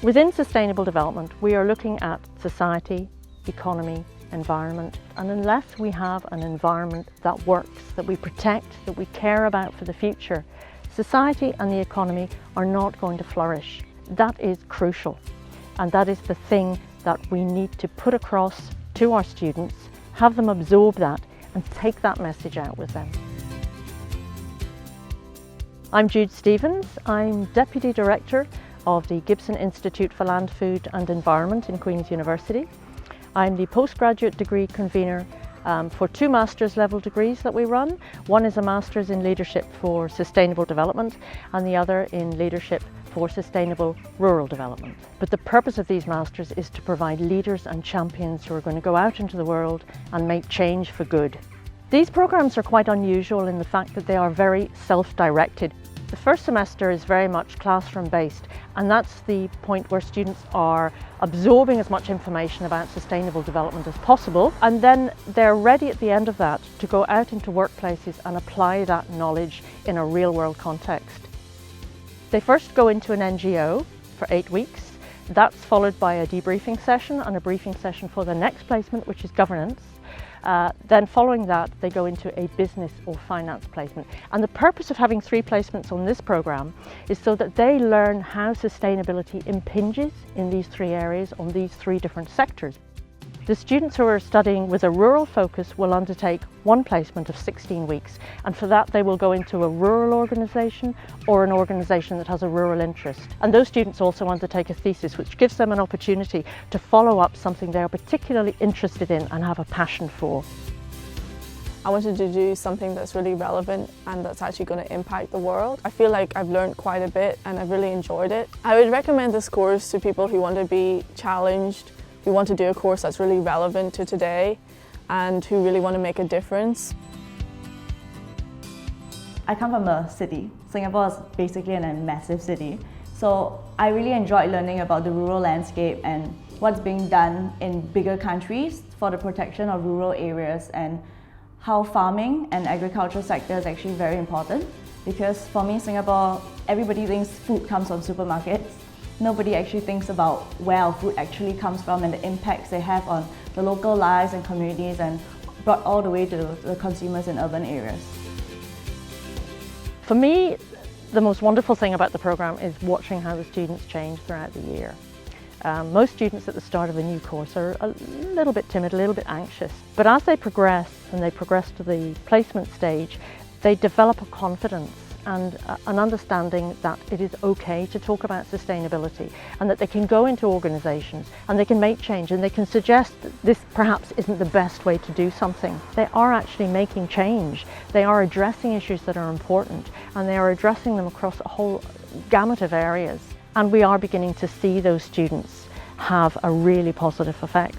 Within sustainable development, we are looking at society, economy, environment, and unless we have an environment that works, that we protect, that we care about for the future, society and the economy are not going to flourish. That is crucial, and that is the thing that we need to put across to our students, have them absorb that and take that message out with them. I'm Jude Stevens. I'm Deputy Director of the Gibson Institute for Land, Food and Environment in Queen's University. I'm the postgraduate degree convener for two master's level degrees that we run. One is a Master's in Leadership for Sustainable Development and the other in Leadership for Sustainable Rural Development. But the purpose of these Masters is to provide leaders and champions who are going to go out into the world and make change for good. These programs are quite unusual in the fact that they are very self-directed. The first semester is very much classroom-based, and that's the point where students are absorbing as much information about sustainable development as possible, and then they're ready at the end of that to go out into workplaces and apply that knowledge in a real-world context. They first go into an NGO for 8 weeks. That's followed by a debriefing session and a briefing session for the next placement, which is governance. Then following that, they go into a business or finance placement. And the purpose of having 3 placements on this programme is so that they learn how sustainability impinges in these 3 areas on these 3 different sectors. The students who are studying with a rural focus will undertake 1 placement of 16 weeks, and for that they will go into a rural organisation or an organisation that has a rural interest. And those students also undertake a thesis, which gives them an opportunity to follow up something they are particularly interested in and have a passion for. I wanted to do something that's really relevant and that's actually going to impact the world. I feel like I've learned quite a bit and I've really enjoyed it. I would recommend this course to people who want to be challenged, who want to do a course that's really relevant to today and who really want to make a difference. I come from a city. Singapore is basically a massive city. So I really enjoyed learning about the rural landscape and what's being done in bigger countries for the protection of rural areas, and how farming and agricultural sector is actually very important. Because for me, Singapore, everybody thinks food comes from supermarkets. Nobody actually thinks about where our food actually comes from and the impacts they have on the local lives and communities, and brought all the way to the consumers in urban areas. For me, the most wonderful thing about the programme is watching how the students change throughout the year. Most students at the start of a new course are a little bit timid, a little bit anxious, but as they progress and they progress to the placement stage, they develop a confidence and an understanding that it is okay to talk about sustainability, and that they can go into organisations and they can make change and they can suggest that this perhaps isn't the best way to do something. They are actually making change. They are addressing issues that are important, and they are addressing them across a whole gamut of areas. And we are beginning to see those students have a really positive effect.